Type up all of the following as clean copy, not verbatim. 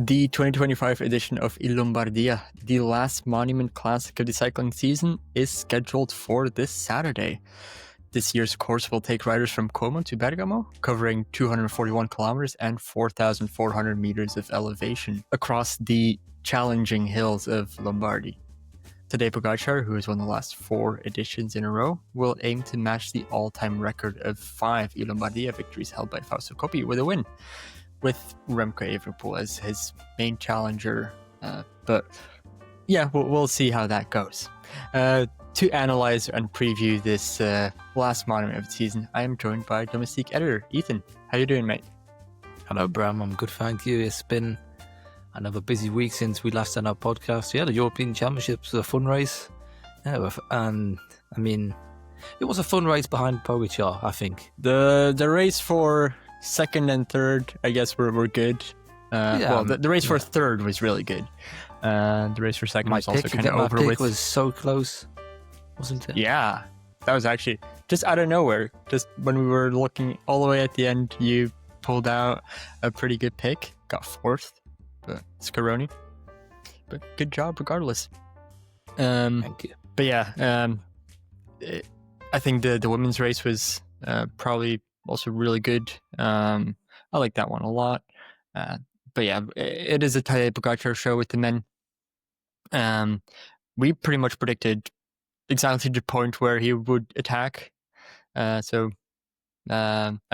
The 2025 edition of Il Lombardia, the last monument classic of the cycling season, is scheduled for this Saturday. This year's course will take riders from Como to Bergamo, covering 241 kilometers and 4,400 meters of elevation across the challenging hills of Lombardy. Tadej Pogačar, who has won the last 4 editions in a row, will aim to match the all-time record of 5 Il Lombardia victories held by Fausto Coppi with a win, with Remco Evenepoel as his main challenger. But yeah, we'll see how that goes. To analyze and preview this last monument of the season, I am joined by Domestique editor Ethan. How you doing, mate? Hello, Bram. I'm good, thank you. It's been another busy week since we last done our podcast. Yeah, the European Championships was a fun race. Yeah, and I mean, it was a fun race behind Pogačar, I think. The race for second and third, I guess, were good. The race for third was really good. The race for second was also kind of over with. My pick was so close, wasn't it? Yeah, that was actually just out of nowhere. Just when we were looking all the way at the end, you pulled out a pretty good pick, got fourth, but Ciccone. But good job regardless. Thank you. But yeah, I think the women's race was probably also really good. I like that one a lot. But yeah, it is a Tadej Pogačar show with the men. We pretty much predicted exactly the point where he would attack. I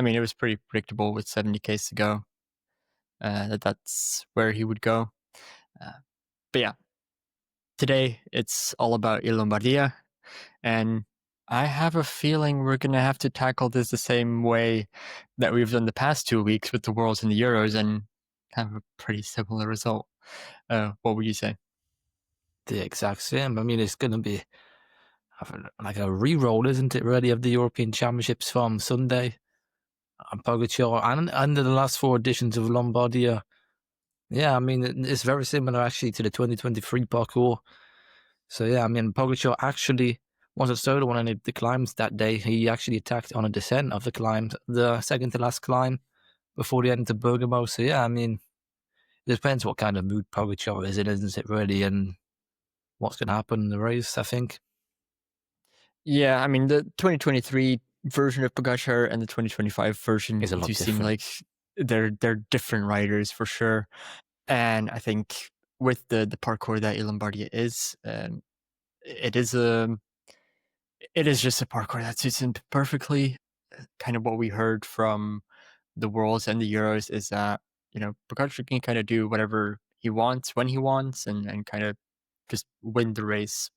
mean, it was pretty predictable with 70 Ks to go. That's where he would go. But yeah, today it's all about Il Lombardia, and I have a feeling we're going to have to tackle this the same way that we've done the past 2 weeks with the Worlds and the Euros and have a pretty similar result. What would you say? The exact same. I mean, it's going to be like a re-roll, isn't it, really, of the European Championships from Sunday. And Pogačar and under the last 4 editions of Lombardia. Yeah, I mean, it's very similar actually to the 2023 parcours. So yeah, I mean, Pogačar actually wasn't solo on any of the climbs that day. He actually attacked on a descent of the climbs, the second to last climb before the end to Bergamo. So yeah, I mean, it depends what kind of mood Pogačar is in, isn't it, really, and what's going to happen in the race, I think. Yeah, I mean, the 2023 version of Pogačar and the 2025 version is a lot different. Seem like they're different riders for sure. And I think with the parcours that Il Lombardia is, it is just a parcours that suits him perfectly. Kind of what we heard from the Worlds and the Euros is that, you know, Pogačar can kind of do whatever he wants when he wants and kind of just win the race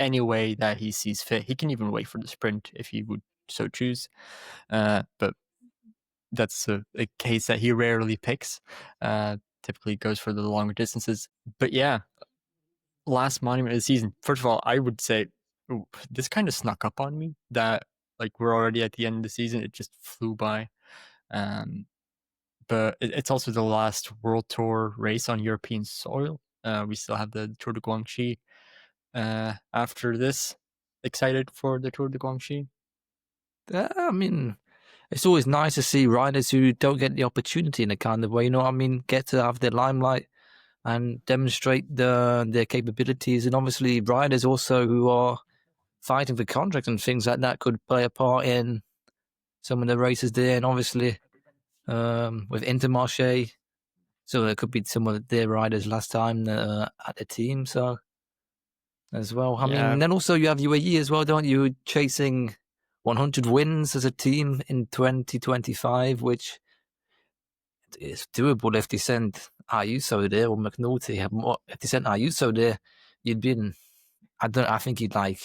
any way that he sees fit. He can even wait for the sprint if he would so choose. But that's a case that he rarely picks. Typically goes for the longer distances. But yeah, last monument of the season. First of all, I would say this kind of snuck up on me that like we're already at the end of the season. It just flew by. But it's also the last World Tour race on European soil. We still have the Tour de Guangxi after this. Excited for the Tour de Guangxi? I mean, it's always nice to see riders who don't get the opportunity in a kind of way, you know what I mean, get to have their limelight and demonstrate their capabilities. And obviously riders also who are fighting for contracts and things like that could play a part in some of the races there. And obviously with Intermarché, so there could be some of their riders last time at the team, so as well. I mean, and then also you have UAE as well, don't you, chasing 100 wins as a team in 2025, which is doable if they sent Ayuso there or McNulty. If they sent Ayuso there, you'd be in, I think you'd like...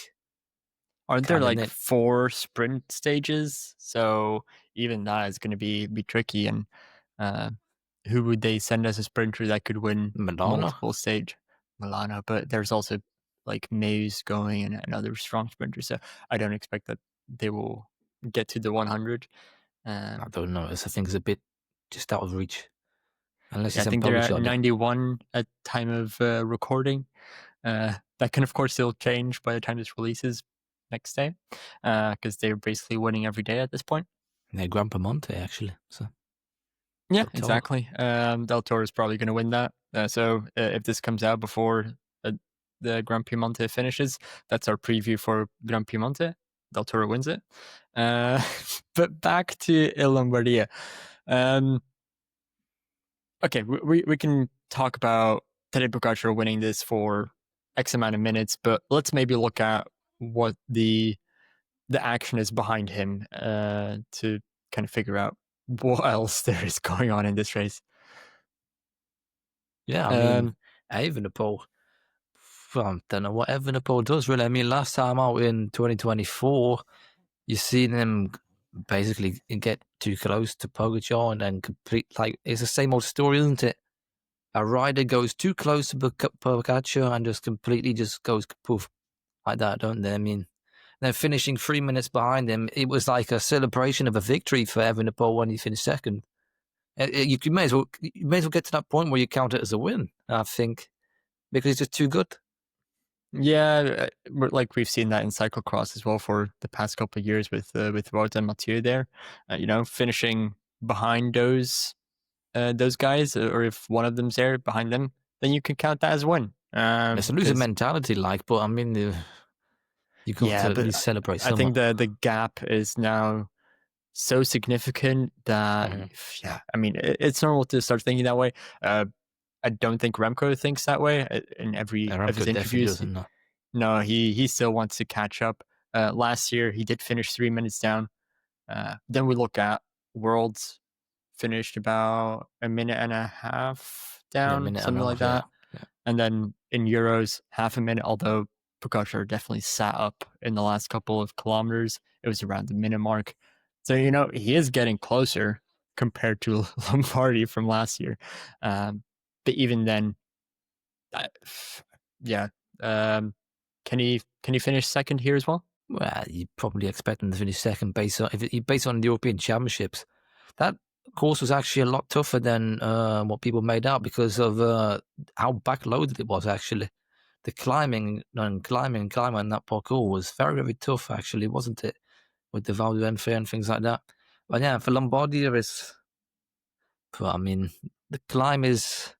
Aren't there like 4 sprint stages? So even that is going to be tricky. And who would they send as a sprinter that could win multiple stage? Milano. But there's also like Mays going and another strong sprinter. So I don't expect that they will get to the 100. I don't know. I think it's a bit just out of reach. Unless I think they're at 91 at time of recording. That can of course still change by the time this releases next day, because they're basically winning every day at this point. They're Gran Monte actually. So Yeah, Del Toro. exactly. Del Toro is probably going to win that. So if this comes out before the Grand Piemonte finishes, that's our preview for Grand Piemonte. Del Toro wins it. But back to Il Lombardia. Okay, we can talk about Tadej Pogačar winning this for X amount of minutes, but let's maybe look at what the action is behind him to kind of figure out what else there is going on in this race. Yeah, I mean, Evenepoel. I don't know what Evenepoel does really. I mean, last time out in 2024, you seen him basically get too close to Pogacar and then complete, like, it's the same old story, isn't it? A rider goes too close to Pogacar and just completely just goes poof like that, don't they? I mean, then finishing 3 minutes behind him, it was like a celebration of a victory for Evenepoel when he finished second. You may as well get to that point where you count it as a win, I think, because he's just too good. Yeah, like we've seen that in cyclocross as well for the past couple of years with Wout and Mathieu there. Finishing behind those guys, or if one of them's there behind them, then you can count that as a win. It's a loser mentality, but I mean, you got to at but least celebrate I think somewhat. the gap is now so significant that I mean it's normal to start thinking that way. I don't think Remco thinks that way in every of his Remco definitely interviews. doesn't. No, he still wants to catch up. Last year he did finish 3 minutes down. Then we look at Worlds, finished about a minute and a half Yeah, down, minute and something a like half. Yeah. that. And then in Euros, half a minute, although Pogacar definitely sat up in the last couple of kilometers. It was around the minute mark. So, he is getting closer compared to Lombardi from last year. But even then, yeah. Can he finish second here as well? Well, you probably expect him to finish second based on the European Championships. That course was actually a lot tougher than what people made out because of how backloaded it was. Actually, the climbing on that parcours was very, very tough. Actually, wasn't it? With the Val d'Enfer and things like that. But yeah, for Lombardia, I mean, the climb is.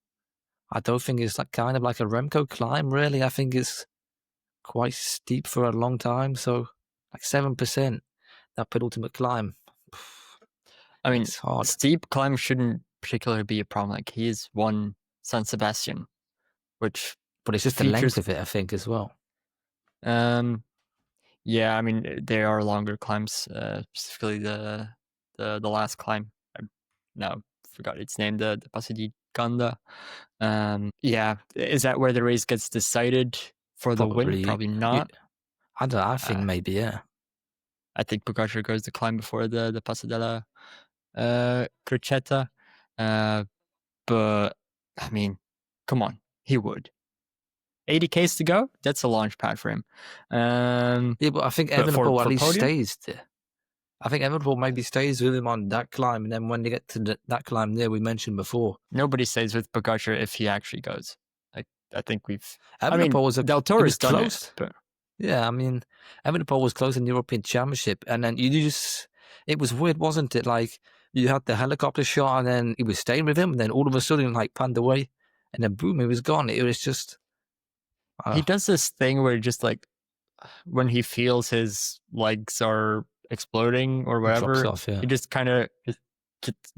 I don't think it's like kind of like a Remco climb. Really, I think it's quite steep for a long time. So, like 7%, that penultimate climb. I mean, It's hard. steep climb shouldn't particularly be a problem. Like he's won San Sebastian, which But it's just the length of it, I think, as well. Yeah, I mean there are longer climbs, specifically the last climb. I now forgot its name, the Passo di Ganda. Yeah, is that where the race gets decided for the win? Probably not. I don't know, I think maybe, yeah. I think Pogacar goes the climb before the Passo della Crocetta. But I mean, come on, he would. 80 Ks to go? That's a launch pad for him. Yeah, but I think Evenepoel at least podium? stays there. I think Evenepoel maybe stays with him on that climb, and then when they get to that climb there we mentioned before. Nobody stays with Pogacar if he actually goes. I think we've... Evenepoel Del Toro's done close. it. But... Yeah, I mean, Evenepoel was close in the European Championship, and then it was weird, wasn't it? Like, you had the helicopter shot, and then he was staying with him, and then all of a sudden, like, panned away, and then boom, he was gone. It was just... he does this thing where just, like, when he feels his legs are exploding or whatever, off, yeah. he just kind of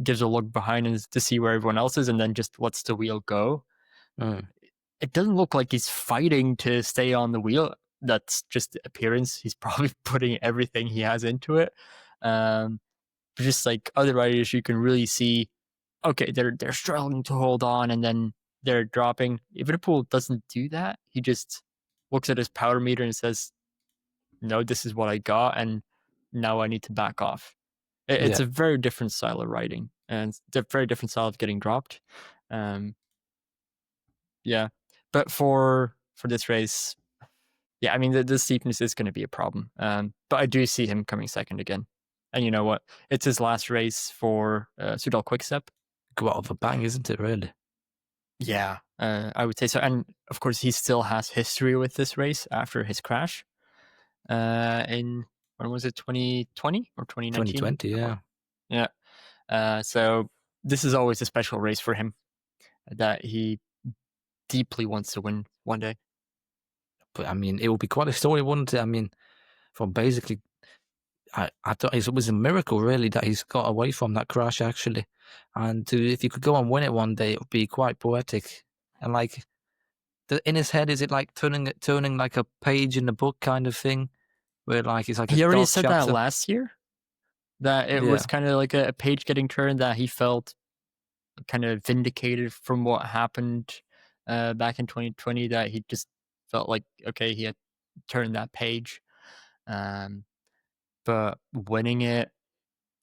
gives a look behind to see where everyone else is, and then just lets the wheel go. It doesn't look like he's fighting to stay on the wheel. That's just appearance. He's probably putting everything he has into it. But just like other riders, you can really see, okay, they're struggling to hold on, and then they're dropping. Evenepoel doesn't do that. He just looks at his power meter and says, "No, this is what I got, and now I need to back off." It's a very different style of riding, and it's a very different style of getting dropped. Yeah, but for this race, yeah, I mean the steepness is going to be a problem. But I do see him coming second again. And you know what? It's his last race for Soudal Quickstep. Go out of a bang, isn't it? Really? Yeah, I would say so. And of course, he still has history with this race after his crash. In when was it? 2020 or 2019? 2020, yeah. Yeah. So this is always a special race for him that he deeply wants to win one day. But I mean, it would be quite a story, wouldn't it? I mean, from basically, I thought it was a miracle really that he's got away from that crash actually, and if you could go and win it one day, it would be quite poetic. And like in his head, is it like turning like a page in the book kind of thing, where like it's like a He already dark said that chapter? last year, that it was Yeah, kind of like a page getting turned, that he felt kind of vindicated from what happened back in 2020, that he just felt like, okay, he had turned that page. But winning it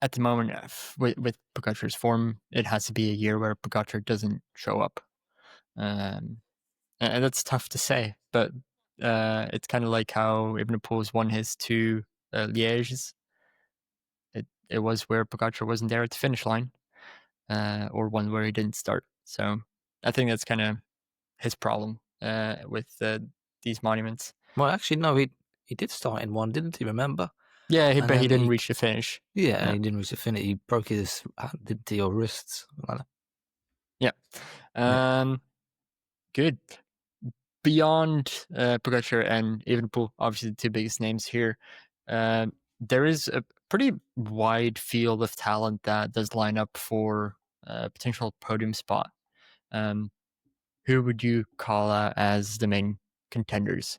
at the moment, with Pogacar's form, it has to be a year where Pogacar doesn't show up. And that's tough to say, but it's kind of like how Evenepoel's won his 2 Lieges. It was where Pogacar wasn't there at the finish line, or one where he didn't start. So I think that's kind of his problem with these monuments. well, actually, no, he did start in one, didn't he? Remember? Yeah, And but he then didn't reach the finish. yeah, and Yeah, he didn't reach the finish. He broke his hand, didn't he, or wrists? yeah. Yeah. Good. Beyond Pogacar and Evenepoel, obviously the 2 biggest names here, there is a pretty wide field of talent that does line up for a potential podium spot. Um, who would you call out as the main contenders?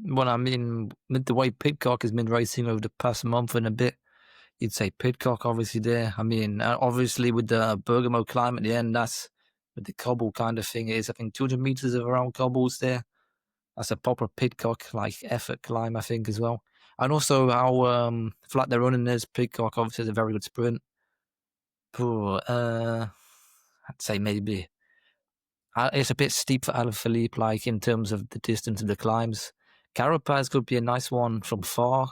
Well, I mean, with the way Pidcock has been racing over the past month and a bit, you'd say Pidcock obviously there. I mean, obviously with the Bergamo climb at the end, that's with the cobble kind of thing. It is, I think, 200 meters of around cobbles there. That's a proper Pidcock like effort climb, I think, as well. And also how flat they're running is. Pidcock obviously has a very good sprint. I'd say maybe it's a bit steep for Alaphilippe, like in terms of the distance of the climbs. Carapaz could be a nice one from far,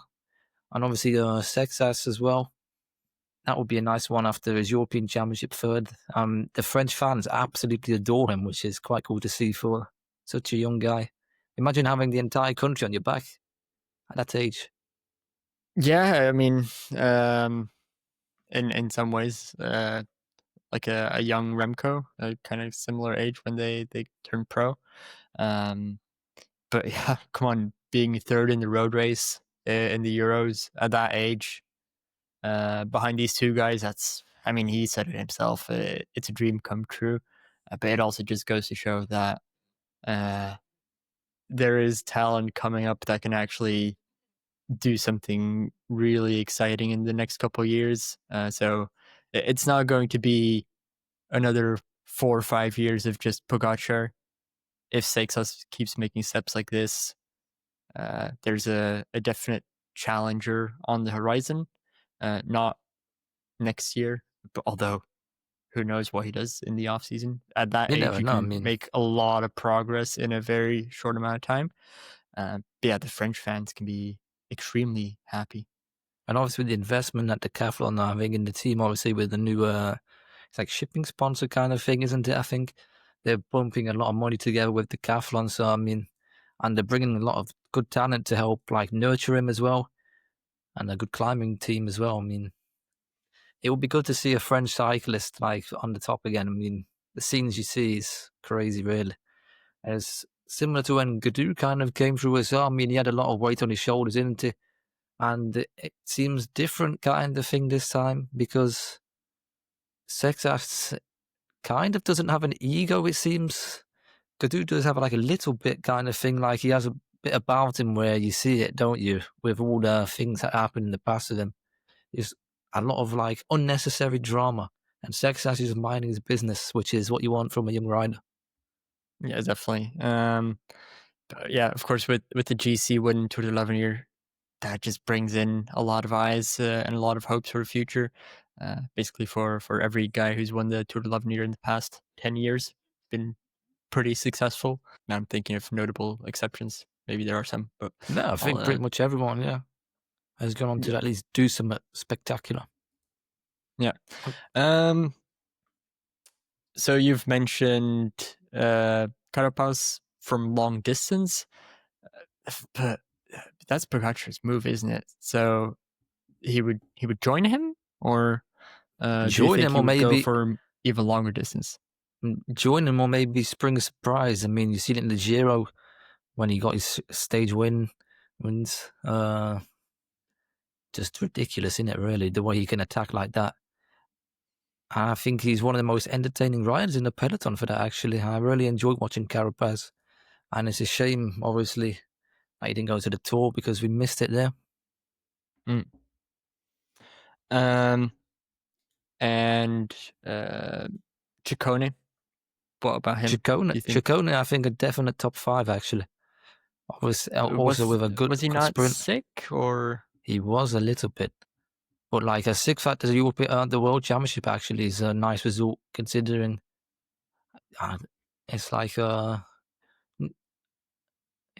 and obviously Seixas as well. That would be a nice one after his European Championship third. The French fans absolutely adore him, which is quite cool to see for such a young guy. Imagine having the entire country on your back at that age. Yeah, I mean, in some ways, like a young Remco, a kind of similar age when they turned pro. Um, but yeah, come on, being third in the road race in the Euros at that age, behind these 2 guys, that's, I mean, he said it himself. It's a dream come true. But it also just goes to show that uh, there is talent coming up that can actually do something really exciting in the next couple of years. So it's not going to be another 4 or 5 years of just Pogacar. If Seixas keeps making steps like this, there's a definite challenger on the horizon. Not next year, but although who knows what he does in the off season. At that You age, never you know. I can mean, make a lot of progress in a very short amount of time. But yeah, the French fans can be extremely happy. and obviously with the investment that Decathlon are having in the team, obviously with the new, it's like shipping sponsor kind of thing, isn't it? I think they're pumping a lot of money together with Decathlon. So I mean, and they're bringing a lot of good talent to help like nurture him as well, and a good climbing team as well. I mean, it would be good to see a French cyclist like on the top again. I mean, the scenes you see is crazy, really. It's similar to when Gadu kind of came through as well. I mean, he had a lot of weight on his shoulders, didn't he? And it seems different kind of thing this time because Sexas kind of doesn't have an ego, it seems. Gadu does have like a little bit kind of thing, like he has a bit about him where you see it, don't you? With all the things that happened in the past with him. There's a lot of like unnecessary drama. And Sexas is minding his business, which is what you want from a young rider. Yeah, definitely. But yeah, of course, with the GC win Tour de l'Avenir, that just brings in a lot of eyes and a lot of hopes for the future. Basically, for every guy who's won the Tour de l'Avenir in the past 10 years, been pretty successful. Now I'm thinking of notable exceptions. Maybe there are some, but No, I all think pretty much everyone, yeah, has gone on to yeah, at least do something spectacular. yeah. Um, so you've mentioned Carapaz from long distance, but that's Pogacar's move, isn't it? So he would join him, or do you Join think him, he or would go maybe for? even longer distance. Join him or maybe spring a surprise. I mean, you seen it in the Giro when he got his stage wins. Just ridiculous, isn't it, really, the way he can attack like that. I think he's one of the most entertaining riders in the peloton for that, actually. I really enjoyed watching Carapaz. And it's a shame, obviously, that he didn't go to the Tour because we missed it there. Mm. And Ciccone, what about him? Ciccone, I think a definite top 5, actually. Also with a good was he not sprint. sick, or he was a little bit, but like a 6th at the World Championship actually is a nice result considering. It's like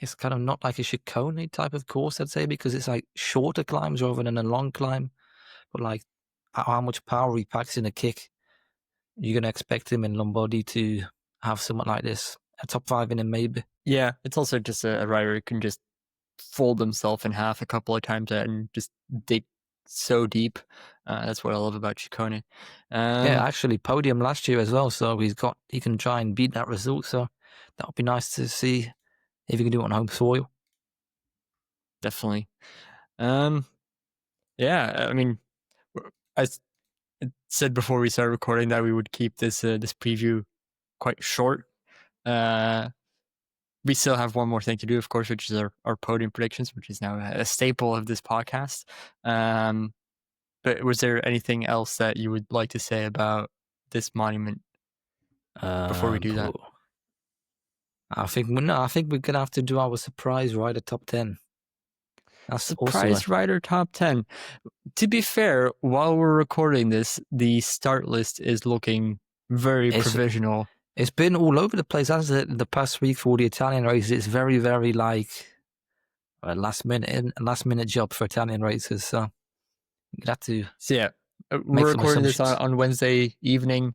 it's kind of not like a Ciccone type of course, I'd say, because it's like shorter climbs rather than a long climb. But like how much power he packs in a kick, you're gonna expect him in Lombardy to have something like this, a top 5 in him maybe. Yeah, it's also just a rider who can just fold himself in half a couple of times and just dig so deep. That's what I love about Ciccone. Yeah, actually podium last year as well, so he can try and beat that result. So that would be nice to see if he can do it on home soil. Definitely. Yeah, I mean, I said before we started recording that we would keep this preview quite short. We still have one more thing to do, of course, which is our podium predictions, which is now a staple of this podcast. But was there anything else that you would like to say about this monument before we do that? I think we're gonna have to do our surprise rider top 10. That's surprise rider top 10. To be fair, while we're recording this, the start list is looking very provisional. It's been all over the place, hasn't it? The past week for the Italian races, it's very, very like a last minute job for Italian races. So you'd have to. So yeah, we're recording this on Wednesday evening.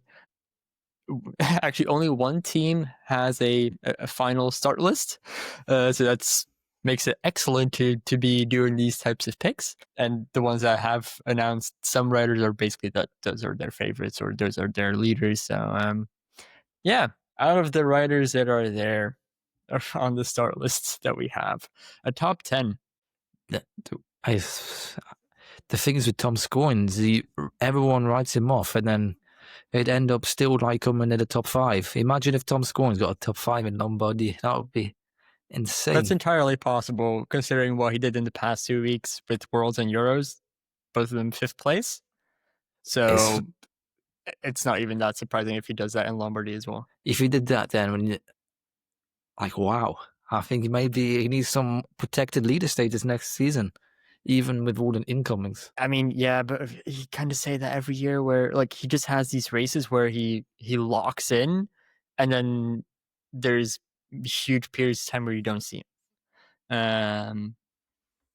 Actually, only one team has a final start list, so that's makes it excellent to be doing these types of picks. And the ones that have announced, some riders are basically that those are their favorites or those are their leaders. So yeah, out of the riders that are there on the start lists that we have, a top 10. The thing is with Tom Scoins, everyone writes him off, and then it'd end up still like coming in the top 5. Imagine if Tom Scoins got a top 5 in Lombardy. That would be insane. That's entirely possible, considering what he did in the past 2 weeks with Worlds and Euros, both of them 5th place. So it's not even that surprising if he does that in Lombardy as well. If he did that, then wow, I think maybe he needs some protected leader status next season, even with all the incomings. I mean, yeah, but he kind of say that every year where like he just has these races where he locks in, and then there's huge periods of time where you don't see him,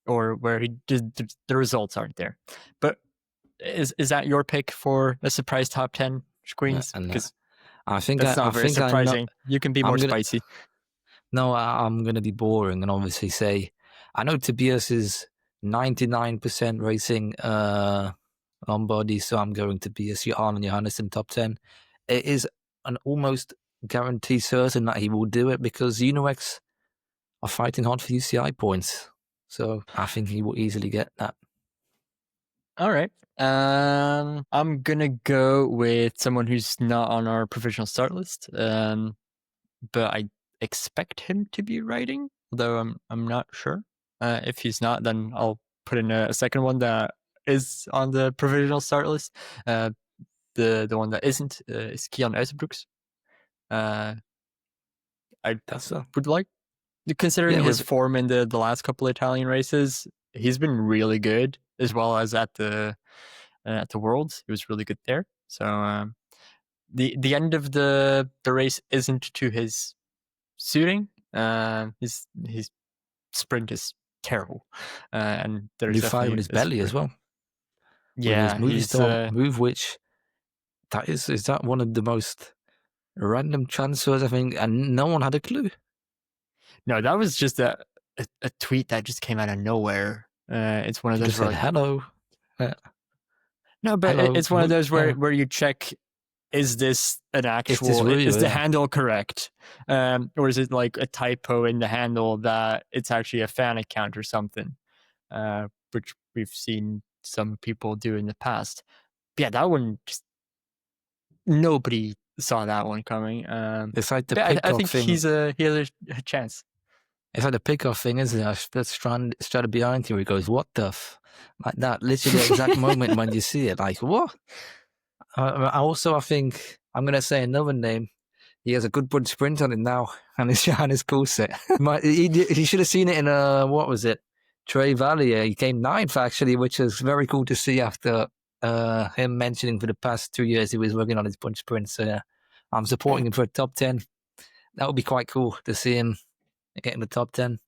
or where the results aren't there. But is that your pick for a surprise top 10 screens? Because I think that's not very surprising. You can be more spicy. No, I'm going to be boring and obviously say I know Tobias is 99% racing Lombardy, so I'm going Tobias Arne Johannesson top 10. It is an almost guarantee certain that he will do it because UNOX are fighting hard for UCI points. So I think he will easily get that. All right. I'm going to go with someone who's not on our provisional start list, but I expect him to be riding, though I'm not sure. If he's not, then I'll put in a second one that is on the provisional start list. The one that isn't is Kian Uijtenbroeks. I would like, considering his form in the last couple of Italian races, he's been really good, as well as at the Worlds. He was really good there. So the end of the race isn't to his suiting. His sprint is terrible, and there's you find with his belly as well. Yeah, with his move, which is that one of the most random transfers I think, and no one had a clue. No, that was just a tweet that just came out of nowhere. It's one of those just said hello. No, but it's one of those where you check is this an actual, real, is the yeah. handle correct? Or is it like a typo in the handle that it's actually a fan account or something? Which we've seen some people do in the past. But yeah, that one, just nobody saw that one coming. It's like the But I Pidcock think thing. he has a chance. It's like the Pidcock thing, isn't it? That's straight behind you. He goes, "What the like that?" Literally the exact moment when you see it, like what? I think I'm gonna say another name. He has a good bunch sprint on him now, and his cool set. He should have seen it in what was it? Trey Valley. He came ninth actually, which is very cool to see after him mentioning for the past 2 years he was working on his bunch sprint. So yeah, I'm supporting him for a top 10. That would be quite cool to see him get in the top 10.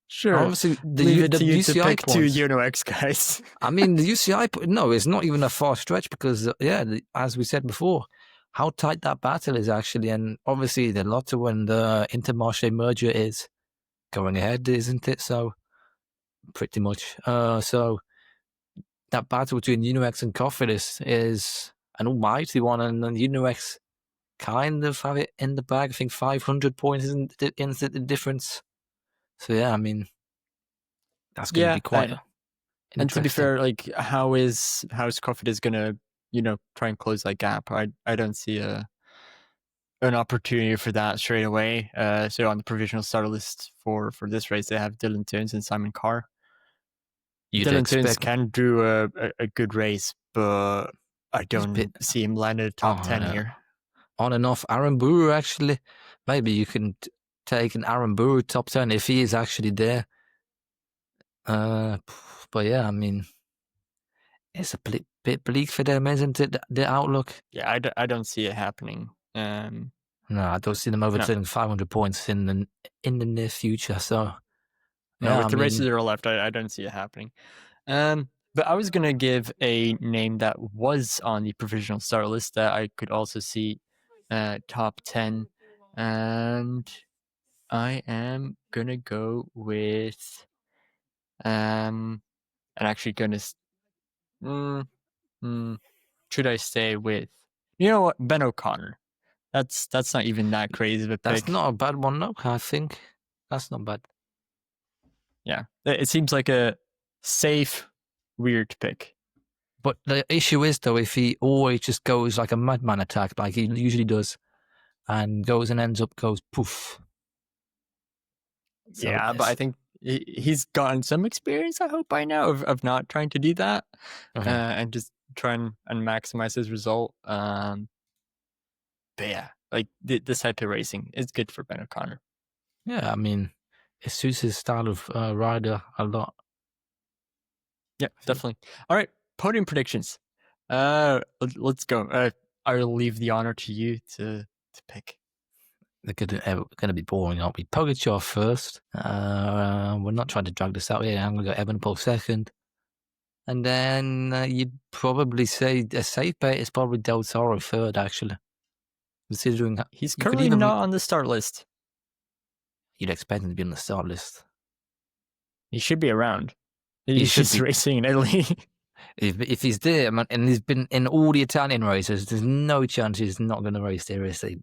Sure. Obviously, Leave it the to you UCI to pick two points. UNOX guys. I mean, the UCI, no, it's not even a far stretch because, as we said before, how tight that battle is actually. And obviously, the Lotto and the Intermarché merger is going ahead, isn't it? So, pretty much. So, that battle between UNOX and Cofidis is an almighty one. And then UNOX kind of have it in the bag. I think 500 points isn't the difference. So, yeah, I mean, that's going to be quite and to be interesting. fair, like how is Cofidis gonna, try and close that gap? I don't see an opportunity for that straight away. So on the provisional starter list for this race, they have Dylan Teuns and Simon Carr. Dylan Teuns can do a good race, but I don't see him land in the top 10 here. On and off Aaron Buru, actually. Maybe you can take an Aaron Buru top 10 if he is actually there. But yeah, I mean, it's a bit bleak for them, isn't it? The outlook. Yeah, I don't see it happening. No, I don't see them overturning 500 points in the near future. So, no, with the races that are left, I don't see it happening. But I was gonna give a name that was on the provisional start list that I could also see top 10, and I am gonna go with I'm actually gonna should I stay with, you know what, Ben O'Connor? That's not even that crazy of a pick. That's not a bad one, no. I think that's not bad. Yeah, it seems like a safe, weird pick. But the issue is, though, if he always just goes like a madman attack, like he usually does, and goes and goes poof. So yeah, but I think he's gotten some experience, I hope, by now of not trying to do that, and just try and maximize his result. But yeah, like this type of racing is good for Ben O'Connor. Yeah, I mean, it suits his style of rider a lot. Yeah, definitely. All right, podium predictions. Let's go. I'll leave the honor to you to pick. They're going to be boring, aren't we? Pogačar first. We're not trying to drag this out here. I'm going to go Evenepoel second. And then you'd probably say a safe bet is probably Del Toro third, actually. Considering he's currently not on the start list. You'd expect him to be on the start list. He should be around. He's just racing in Italy. If he's there, man, and he's been in all the Italian races, there's no chance he's not going to race there, is he?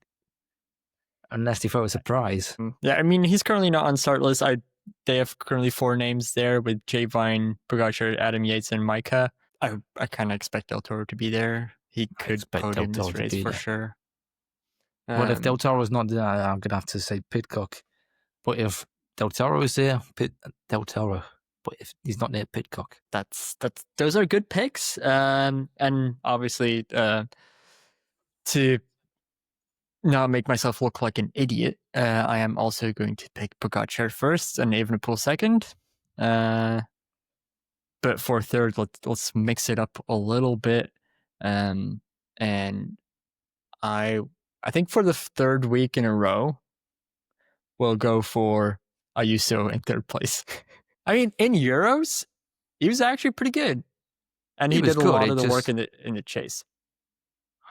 Unless they throw a surprise. Yeah, I mean, he's currently not on start list. They have currently 4 names there with Jay Vine, Pogačar, Adam Yates, and Micah. I kind of expect Del Toro to be there. He could podium this race for sure. But if Del Toro's not there, I'm going to have to say Pidcock. But if Del Toro is there, Del Toro. But if he's not there, Pidcock. Those are good picks. And obviously, to not make myself look like an idiot, I am also going to pick Pogačar first and Evenepoel second. But for third, let's mix it up a little bit. And I think for the third week in a row, we'll go for Ayuso in third place. I mean, in Euros, he was actually pretty good, and he did a lot of the work in the chase.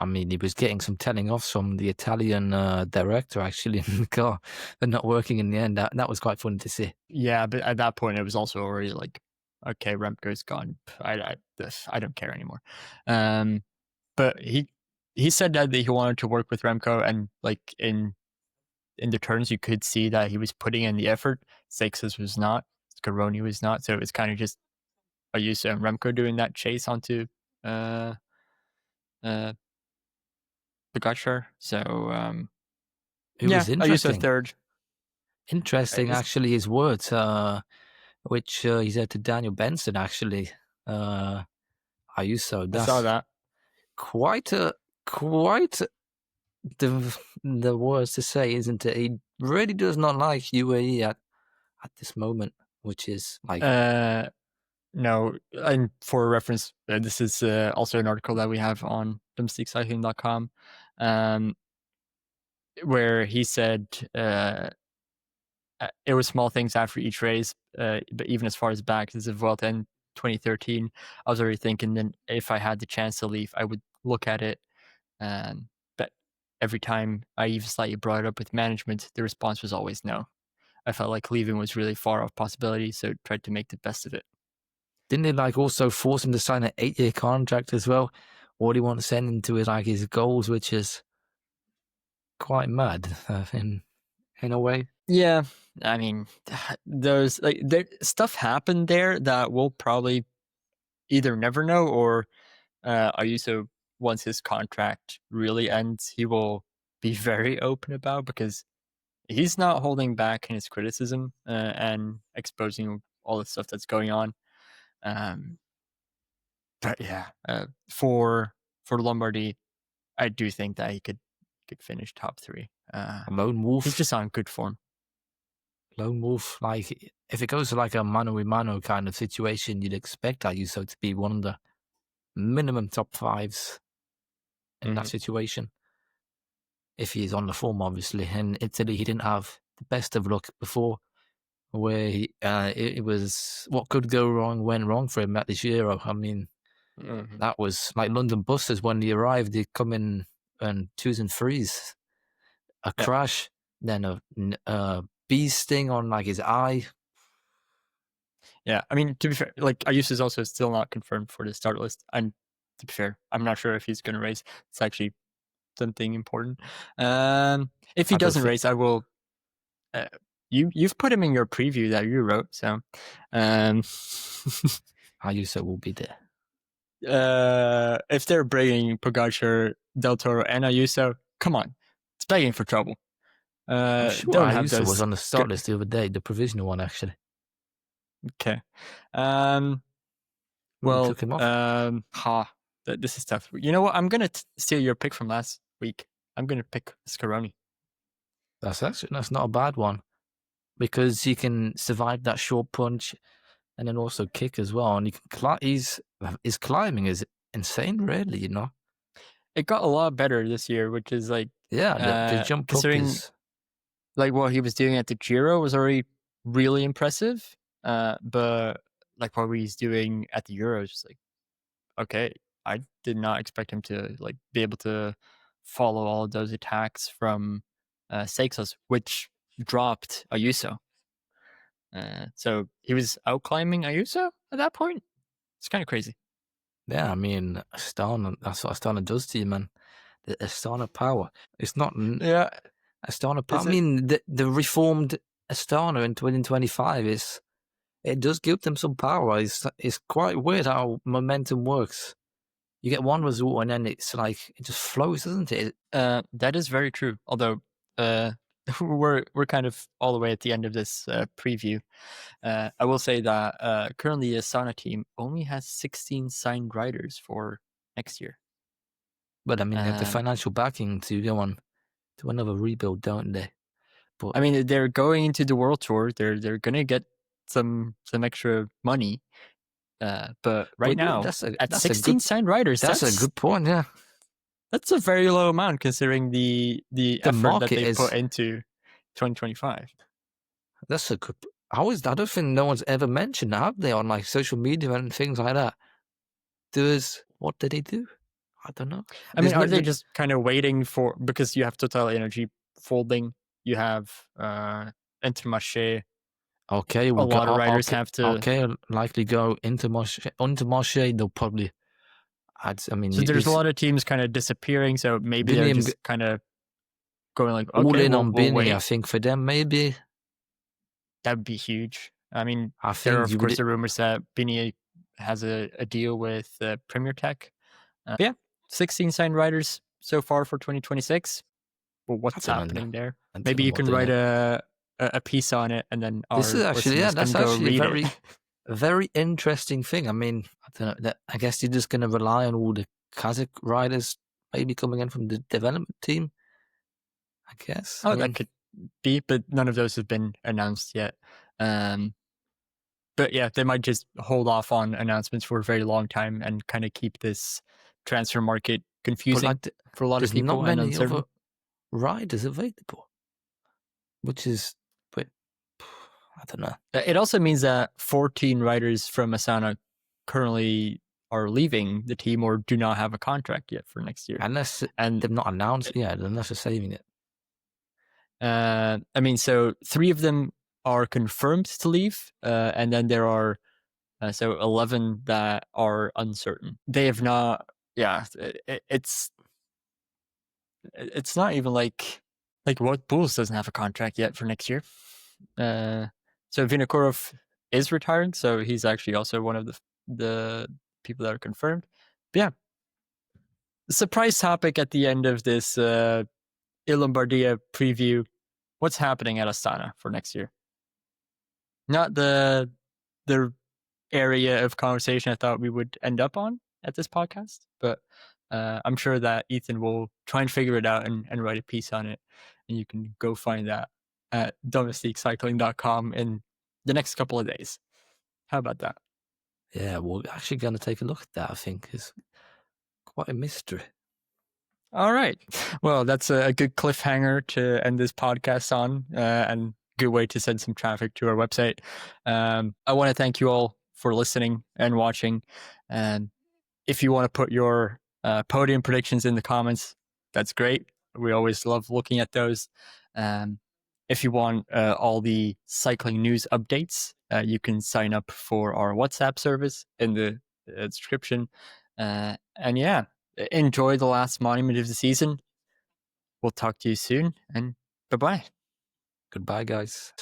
I mean, he was getting some telling off from the Italian director actually in the car, and not working in the end. That was quite fun to see. Yeah, but at that point, it was also already like, okay, Remco's gone. I don't care anymore. But he he said that he wanted to work with Remco, and like in the turns, you could see that he was putting in the effort. Seixas was not. Ciccone was not. So it was kind of just Ayuso and Remco doing that chase onto uh, Pogačar. So It was Ayuso interesting. third. Interesting, actually, his words, which he said to Daniel Benson, actually. Ayuso, I saw that. quite the words to say, isn't it? He really does not like UAE at this moment, which is like No, and for reference, this is also an article that we have on domestiquecycling.com, where he said it was small things after each race, but even as far as back as the Vuelta in 2013, I was already thinking then if I had the chance to leave, I would look at it. But every time I even slightly brought it up with management, the response was always no. I felt like leaving was really far off possibility, so tried to make the best of it. Didn't they like also force him to sign an 8-year contract as well? All he wants to send into is like his goals, which is quite mad in a way. Yeah, I mean, there's like stuff happened there that we'll probably either never know, or Ayuso, once his contract really ends, he will be very open about, because he's not holding back in his criticism and exposing all the stuff that's going on. But yeah, for Lombardy, I do think that he could finish top three. A lone wolf. He's just on good form. Lone wolf, like if it goes to like a mano a mano kind of situation, you'd expect Ayuso to be one of the minimum top fives in that situation. If he's on the form, obviously. In Italy, he didn't have the best of luck before, where it was what could go wrong went wrong for him at the Giro. I mean, that was like London buses when he arrived. They come in and 2s and 3s, a crash, then a bee sting on like his eye. Yeah, I mean, to be fair, like Ayuso is also still not confirmed for the start list, and to be fair, I'm not sure if he's going to race. It's actually something important. If he doesn't race, I will. You've put him in your preview that you wrote, so Ayuso will be there. If they're bringing Pogačar, Del Toro, and Ayuso, come on, it's begging for trouble. I'm sure don't Ayuso was on the start list the other day, the provisional one actually. Okay. Took him off. This is tough. You know what? I'm gonna steal your pick from last week. I'm gonna pick Ciccone. That's not a bad one, because he can survive that short punch, and then also kick as well. And he can his climbing is insane, really. You know, it got a lot better this year, which is like the jump up is like what he was doing at the Giro was already really impressive. But like what he's doing at the Euros, just like, okay, I did not expect him to like be able to follow all of those attacks from Seixas, which dropped Ayuso. So he was out climbing Ayuso at that point. It's kind of crazy. Yeah, I mean, Astana, that's what Astana does to you, man. The Astana power. It's not Astana power. I mean, the reformed Astana in 2025 it does give them some power. It's quite weird how momentum works. You get one result and then it's like it just flows, doesn't it? That is very true. Although we're kind of all the way at the end of this preview. I will say that currently the Astana team only has 16 signed riders for next year. But I mean, they have the financial backing to go on to another rebuild, don't they? But I mean, they're going into the World Tour. They're gonna get some extra money. But now, at 16 signed riders, that's a good point. Yeah, that's a very low amount considering the effort that they put into 2025. That's a good. I don't think no one's ever mentioned, have they, on like social media and things like that? What did they do? I don't know. I mean, are they just kind of waiting for, because you have Total Energy folding, you have Intermarché. Okay, a lot of riders have to. Okay, likely go into Marché. They'll probably. I mean, So there's a lot of teams kind of disappearing. So maybe they're Biniam just kind of going like, all okay, in we'll on Bini. wait. I think for them, maybe. That'd be huge. I mean, I there are think of course the rumors that Bini has a deal with Premier Tech. Yeah, 16 signed riders so far for 2026. Well, what's happening there? Maybe you can write a piece on it, and then this is actually that's actually a very interesting thing. I mean, I don't know. I guess you're just going to rely on all the Kazakh riders maybe coming in from the development team. I guess. Oh, that could be, but none of those have been announced yet. But yeah, they might just hold off on announcements for a very long time and kind of keep this transfer market confusing for a lot of people and uncertain. There's not many other riders available, which is, but I don't know. It also means that 14 riders from Astana currently are leaving the team or do not have a contract yet for next year. Unless they've not announced, unless they're saving it. I mean, so 3 of them are confirmed to leave, and then there are 11 that are uncertain. They have not. Yeah, it's not even like what Bulls doesn't have a contract yet for next year. So Vinokurov is retiring, so he's actually also one of the people that are confirmed. But yeah, surprise topic at the end of this Lombardia preview. What's happening at Astana for next year? Not the area of conversation I thought we would end up on at this podcast, but I'm sure that Ethan will try and figure it out and write a piece on it, and you can go find that at domestiquecycling.com in the next couple of days. How about that? Yeah, we're actually going to take a look at that. I think is quite a mystery. All right. Well, that's a good cliffhanger to end this podcast on, and good way to send some traffic to our website. I want to thank you all for listening and watching. And if you want to put your podium predictions in the comments, that's great. We always love looking at those. If you want all the cycling news updates, you can sign up for our WhatsApp service in the description. And yeah, enjoy the last monument of the season. We'll talk to you soon, and bye-bye. Goodbye, guys.